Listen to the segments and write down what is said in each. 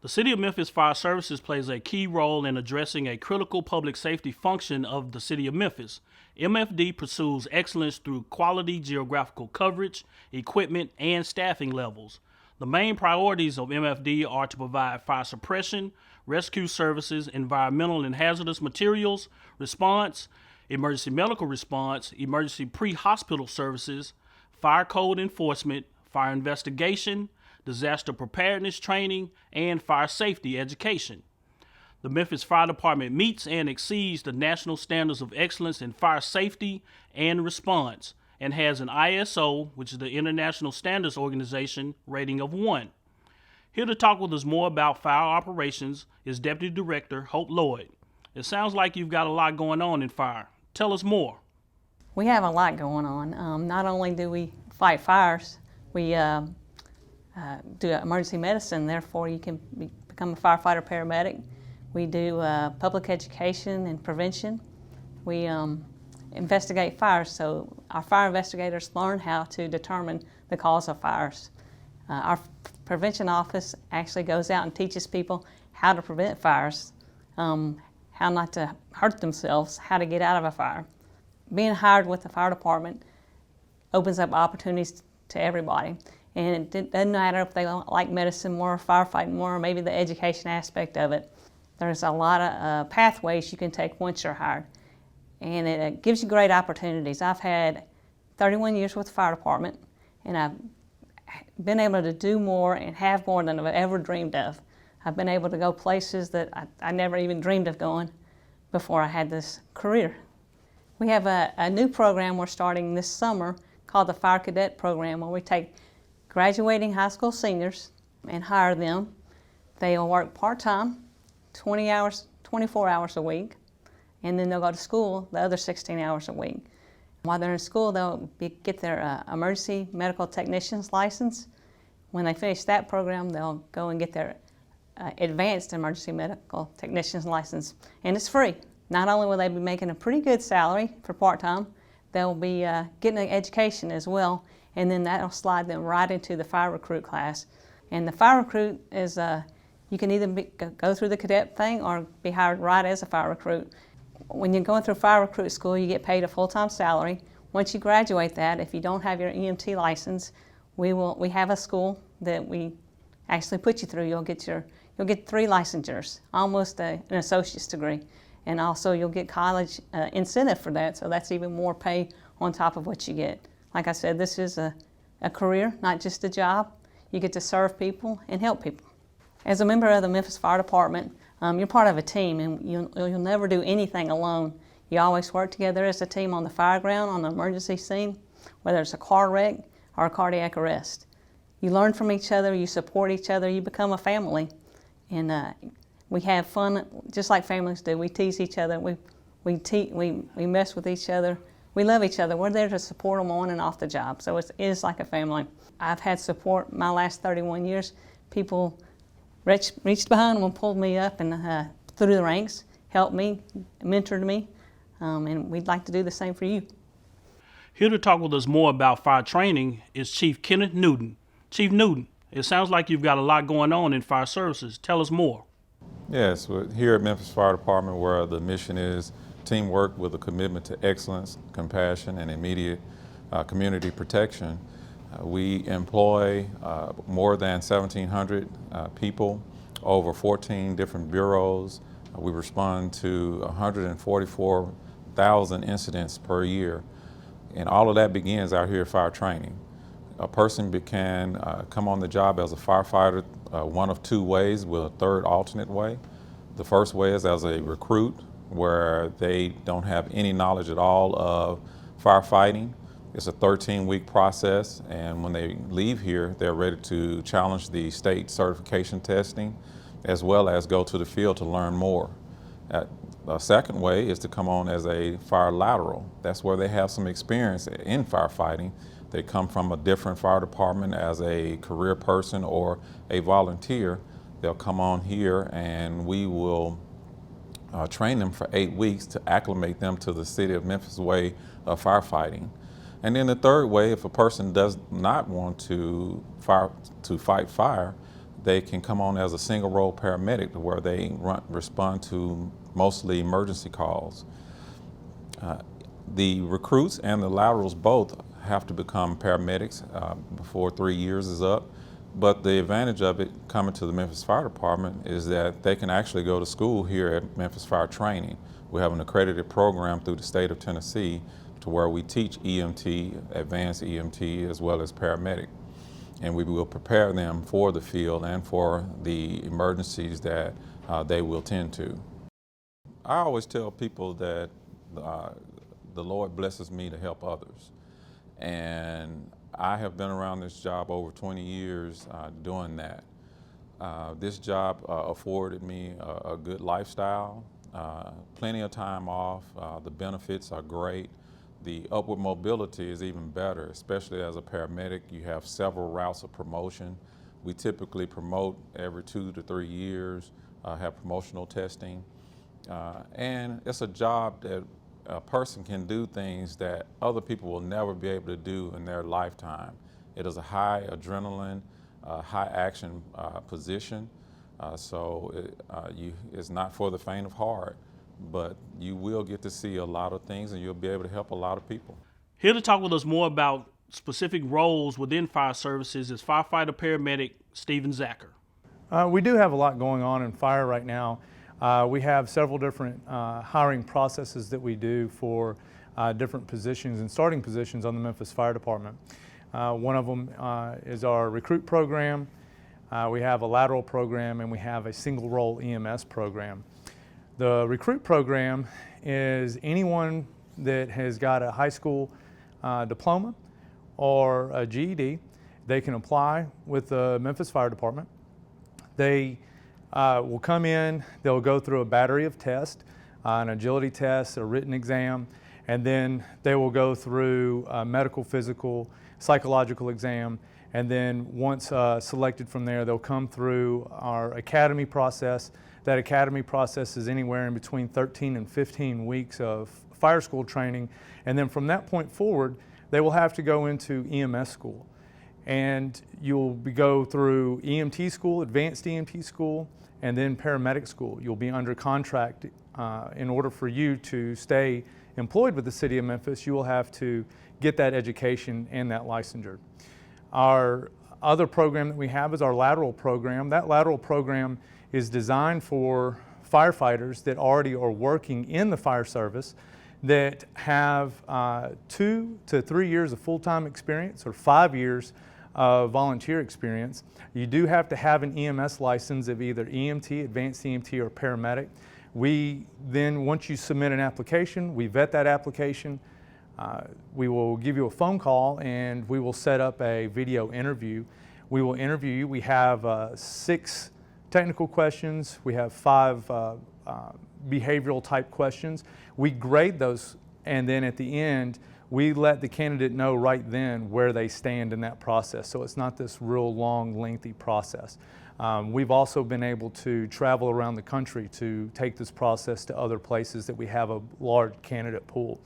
The City of Memphis Fire Services plays a key role in addressing a critical public safety function of the City of Memphis. MFD pursues excellence through quality geographical coverage, equipment, and staffing levels. The main priorities of MFD are to provide fire suppression, rescue services, environmental and hazardous materials response, emergency medical response, emergency pre-hospital services, fire code enforcement, fire investigation, disaster preparedness training, and fire safety education. The Memphis Fire Department meets and exceeds the national standards of excellence in fire safety and response and has an ISO, which is the International Standards Organization, rating of 1. Here to talk with us more about fire operations is Deputy Director Hope Lloyd. It sounds like you've got a lot going on in fire. Tell us more. We have a lot going on. Not only do we fight fires, we do emergency medicine, therefore you can become a firefighter paramedic. We do public education and prevention. We investigate fires, so our fire investigators learn how to determine the cause of fires. Our prevention office actually goes out and teaches people how to prevent fires, how not to hurt themselves, how to get out of a fire. Being hired with the fire department opens up opportunities to everybody. And it doesn't matter if they like medicine more, or firefighting more, or maybe the education aspect of it. There's a lot of pathways you can take once you're hired. And it gives you great opportunities. I've had 31 years with the fire department, and I've been able to do more and have more than I've ever dreamed of. I've been able to go places that I never even dreamed of going before I had this career. We have a new program we're starting this summer called the Fire Cadet Program, where we take graduating high school seniors and hire them. They'll work part-time, 20 hours, 24 hours a week, and then they'll go to school the other 16 hours a week. While they're in school, they'll get their emergency medical technician's license. When they finish that program, they'll go and get their advanced emergency medical technician's license, and it's free. Not only will they be making a pretty good salary for part-time, they'll be getting an education as well, and then that'll slide them right into the fire recruit class. And the fire recruit is, you can either go through the cadet thing or be hired right as a fire recruit. When you're going through fire recruit school, you get paid a full-time salary. Once you graduate that, if you don't have your EMT license, we have a school that we actually put you through. You'll get 3 licensures, almost an associate's degree. And also you'll get college incentive for that, so that's even more pay on top of what you get. Like I said, this is a career, not just a job. You get to serve people and help people. As a member of the Memphis Fire Department, you're part of a team, and you'll never do anything alone. You always work together as a team on the fire ground, on the emergency scene, whether it's a car wreck or a cardiac arrest. You learn from each other, you support each other, you become a family. And we have fun just like families do. We tease each other, we mess with each other. We love each other. We're there to support them on and off the job, so it is like a family. I've had support my last 31 years. People reached behind them and pulled me up and through the ranks, helped me, mentored me, and we'd like to do the same for you. Here to talk with us more about fire training is Chief Kenneth Newton. Chief Newton, it sounds like you've got a lot going on in fire services. Tell us more. Yes, we're here at Memphis Fire Department, where the mission is teamwork with a commitment to excellence, compassion, and immediate community protection. We employ more than 1,700 people, over 14 different bureaus. We respond to 144,000 incidents per year. And all of that begins out here at fire training. A person can come on the job as a firefighter one of 2 ways, with a third alternate way. The first way is as a recruit, where they don't have any knowledge at all of firefighting. It's a 13-week process, and when they leave here, they're ready to challenge the state certification testing, as well as go to the field to learn more. The second way is to come on as a fire lateral. That's where they have some experience in firefighting. They come from a different fire department as a career person or a volunteer. They'll come on here, and we will train them for 8 weeks to acclimate them to the City of Memphis way of firefighting. And then the third way, if a person does not want to fight fire, they can come on as a single role paramedic where they respond to mostly emergency calls. The recruits and the laterals both have to become paramedics before 3 years is up. But the advantage of it coming to the Memphis Fire Department is that they can actually go to school here at Memphis Fire Training. We have an accredited program through the state of Tennessee to where we teach EMT, advanced EMT, as well as paramedic. And we will prepare them for the field and for the emergencies that they will tend to. I always tell people that the Lord blesses me to help others. And I have been around this job over 20 years doing that. This job afforded me a good lifestyle, plenty of time off, the benefits are great. The upward mobility is even better, especially as a paramedic. You have several routes of promotion. We typically promote every 2 to 3 years, have promotional testing. And it's a job that a person can do things that other people will never be able to do in their lifetime. It is a high adrenaline, high action position, so it's not for the faint of heart, but you will get to see a lot of things and you'll be able to help a lot of people. Here to talk with us more about specific roles within fire services is firefighter paramedic Steven Zacher. We do have a lot going on in fire right now. We have several different hiring processes that we do for different positions and starting positions on the Memphis Fire Department. One of them is our recruit program. We have a lateral program, and we have a single role EMS program. The recruit program is anyone that has got a high school diploma or a GED. They can apply with the Memphis Fire Department. They will come in, they'll go through a battery of tests, an agility test, a written exam, and then they will go through a medical, physical, psychological exam, and then once selected from there, they'll come through our academy process. That academy process is anywhere in between 13 and 15 weeks of fire school training, and then from that point forward, they will have to go into EMS school. And you'll go through EMT school, advanced EMT school, and then paramedic school. You'll be under contract. In order for you to stay employed with the City of Memphis, you will have to get that education and that licensure. Our other program that we have is our lateral program. That lateral program is designed for firefighters that already are working in the fire service that have 2 to 3 years of full-time experience or 5 years of volunteer experience. You do have to have an EMS license of either EMT, advanced EMT, or paramedic. We then, once you submit an application, we vet that application. We will give you a phone call and we will set up a video interview. We will interview you. We have 6 technical questions. We have 5 behavioral type questions. We grade those, and then at the end, we let the candidate know right then where they stand in that process. So it's not this real long, lengthy process. We've also been able to travel around the country to take this process to other places that we have a large candidate pool.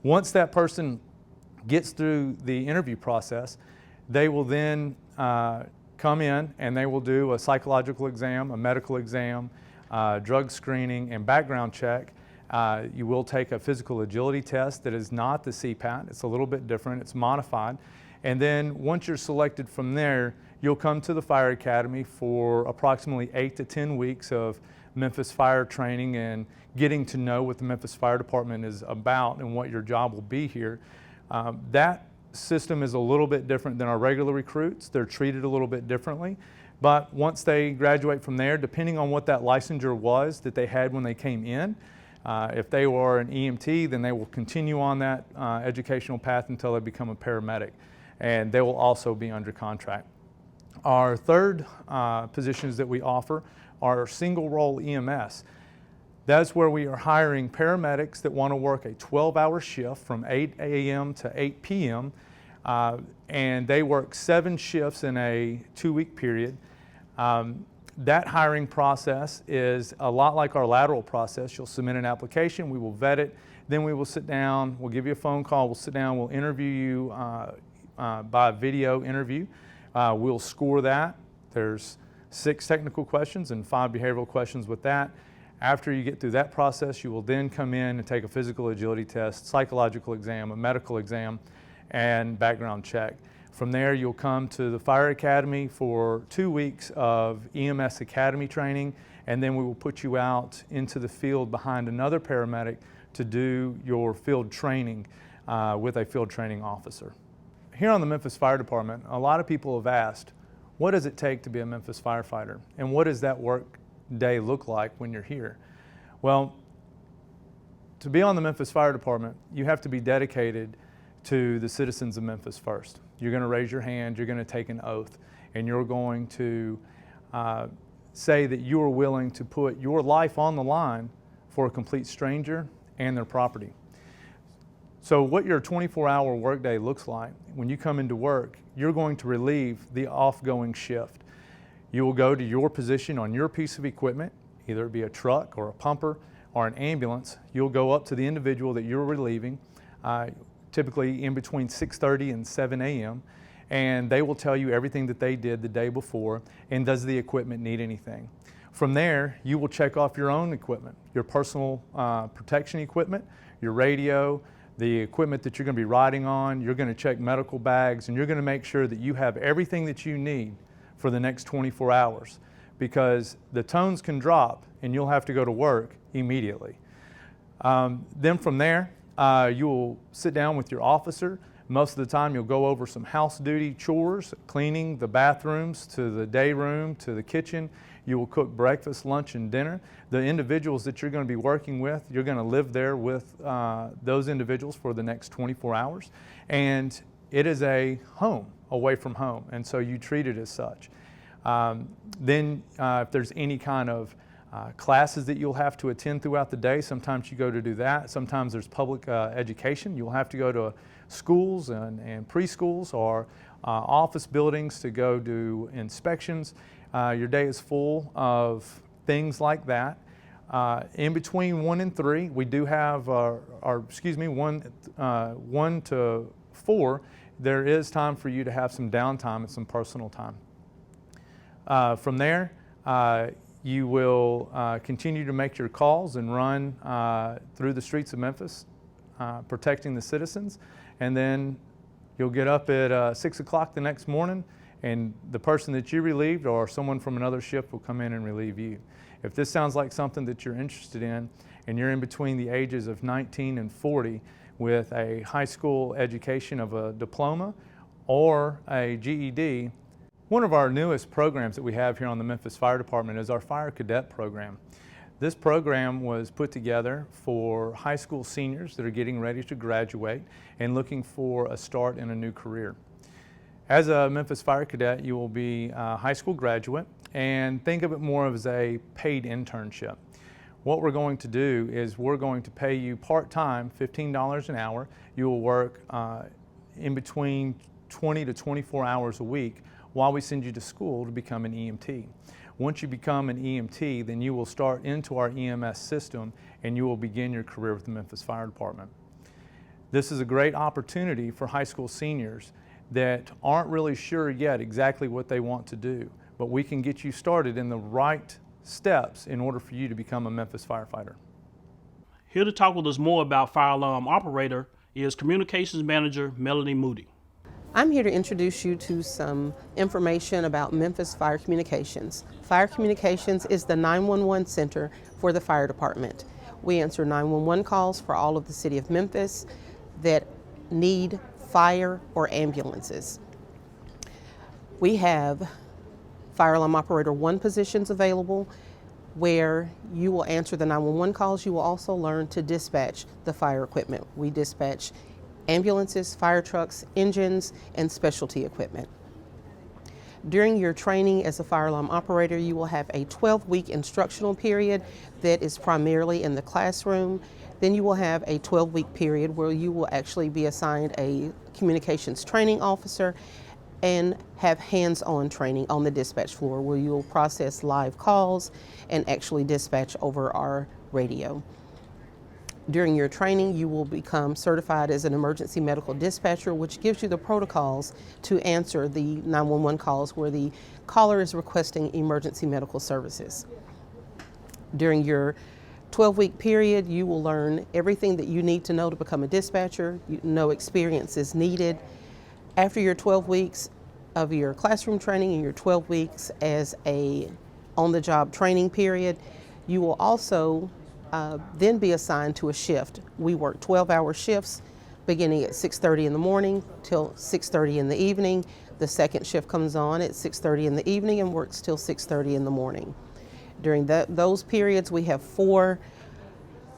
Once that person gets through the interview process, they will then come in and they will do a psychological exam, a medical exam, drug screening, and background check. You will take a physical agility test that is not the CPAT. It's a little bit different. It's modified. And then once you're selected from there, you'll come to the Fire Academy for approximately 8 to 10 weeks of Memphis Fire training and getting to know what the Memphis Fire Department is about and what your job will be here. That system is a little bit different than our regular recruits. They're treated a little bit differently. But once they graduate from there, depending on what that licensure was that they had when they came in, if they were an EMT, then they will continue on that educational path until they become a paramedic, and they will also be under contract. Our third positions that we offer are single role EMS. That's where we are hiring paramedics that want to work a 12-hour shift from 8 a.m. to 8 p.m. And they work 7 shifts in a 2-week period. That hiring process is a lot like our lateral process. You'll submit an application, we will vet it, then we will sit down, we'll give you a phone call, we'll sit down, we'll interview you by video interview. We'll score that. There's 6 technical questions and 5 behavioral questions with that. After you get through that process, you will then come in and take a physical agility test, psychological exam, a medical exam, and background check. From there, you'll come to the Fire Academy for 2 weeks of EMS Academy training, and then we will put you out into the field behind another paramedic to do your field training with a field training officer. Here on the Memphis Fire Department, a lot of people have asked, what does it take to be a Memphis firefighter? And what does that work day look like when you're here? Well, to be on the Memphis Fire Department, you have to be dedicated to the citizens of Memphis first. You're going to raise your hand, you're going to take an oath, and you're going to say that you are willing to put your life on the line for a complete stranger and their property. So what your 24-hour workday looks like, when you come into work, you're going to relieve the off-going shift. You will go to your position on your piece of equipment, either it be a truck or a pumper or an ambulance. You'll go up to the individual that you're relieving, typically in between 6:30 and 7 a.m., and they will tell you everything that they did the day before and does the equipment need anything. From there, you will check off your own equipment, your personal protection equipment, your radio, the equipment that you're going to be riding on. You're going to check medical bags, and you're going to make sure that you have everything that you need for the next 24 hours, because the tones can drop and you'll have to go to work immediately. Then from there, you will sit down with your officer. Most of the time you'll go over some house duty chores, cleaning the bathrooms to the day room to the kitchen. You will cook breakfast, lunch, and dinner. The individuals that you're going to be working with, you're going to live there with those individuals for the next 24 hours. And it is a home away from home, and so you treat it as such. Then if there's any kind of classes that you'll have to attend throughout the day, sometimes you go to do that. Sometimes there's public education. You'll have to go to schools and preschools or office buildings to go do inspections. Your day is full of things like that. In between 1 and 3, we do have 1 to 4, there is time for you to have some downtime and some personal time. From there, you will continue to make your calls and run through the streets of Memphis, protecting the citizens, and then you'll get up at 6 o'clock the next morning, and the person that you relieved or someone from another shift will come in and relieve you. If this sounds like something that you're interested in, and you're in between the ages of 19 and 40 with a high school education of a diploma or a GED, one of our newest programs that we have here on the Memphis Fire Department is our Fire Cadet program. This program was put together for high school seniors that are getting ready to graduate and looking for a start in a new career. As a Memphis Fire Cadet, you will be a high school graduate, and think of it more as a paid internship. What we're going to do is we're going to pay you part-time, $15 an hour. You will work in between 20 to 24 hours a week while we send you to school to become an EMT. Once you become an EMT, then you will start into our EMS system and you will begin your career with the Memphis Fire Department. This is a great opportunity for high school seniors that aren't really sure yet exactly what they want to do, but we can get you started in the right steps in order for you to become a Memphis firefighter. Here to talk with us more about fire alarm operator is Communications Manager Melanie Moody. I'm here to introduce you to some information about Memphis Fire Communications. Fire Communications is the 911 center for the fire department. We answer 911 calls for all of the city of Memphis that need fire or ambulances. We have Fire Alarm Operator 1 positions available where you will answer the 911 calls. You will also learn to dispatch the fire equipment. We dispatch ambulances, fire trucks, engines, and specialty equipment. During your training as a fire alarm operator, you will have a 12-week instructional period that is primarily in the classroom. Then you will have a 12-week period where you will actually be assigned a communications training officer and have hands-on training on the dispatch floor where you will process live calls and actually dispatch over our radio. During your training, you will become certified as an emergency medical dispatcher, which gives you the protocols to answer the 911 calls where the caller is requesting emergency medical services. During your 12-week period, you will learn everything that you need to know to become a dispatcher. No experience is needed. After your 12 weeks of your classroom training and your 12 weeks as a on-the-job training period, you will also then be assigned to a shift. We work 12-hour shifts beginning at 6:30 in the morning till 6:30 in the evening. The second shift comes on at 6:30 in the evening and works till 6:30 in the morning. During those periods, we have 4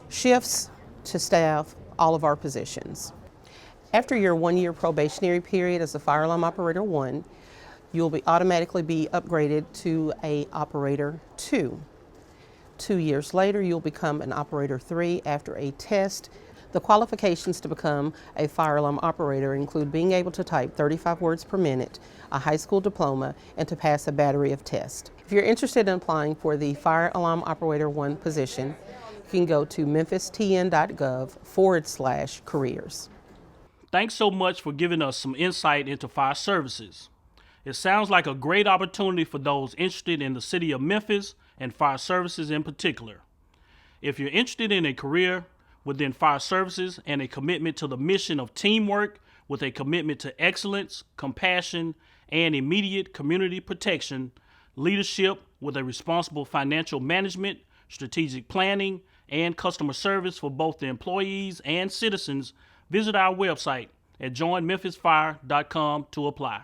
shifts to staff all of our positions. After your 1-year probationary period as a Fire Alarm Operator 1, you'll automatically be upgraded to a Operator 2. 2 years later, you'll become an Operator 3 after a test. The qualifications to become a fire alarm operator include being able to type 35 words per minute, a high school diploma, and to pass a battery of tests. If you're interested in applying for the Fire Alarm Operator 1 position, you can go to memphistn.gov/careers. Thanks so much for giving us some insight into fire services. It sounds like a great opportunity for those interested in the city of Memphis and fire services in particular. If you're interested in a career within fire services and a commitment to the mission of teamwork with a commitment to excellence, compassion, and immediate community protection, leadership with a responsible financial management, strategic planning, and customer service for both the employees and citizens, visit our website at joinmemphisfire.com to apply.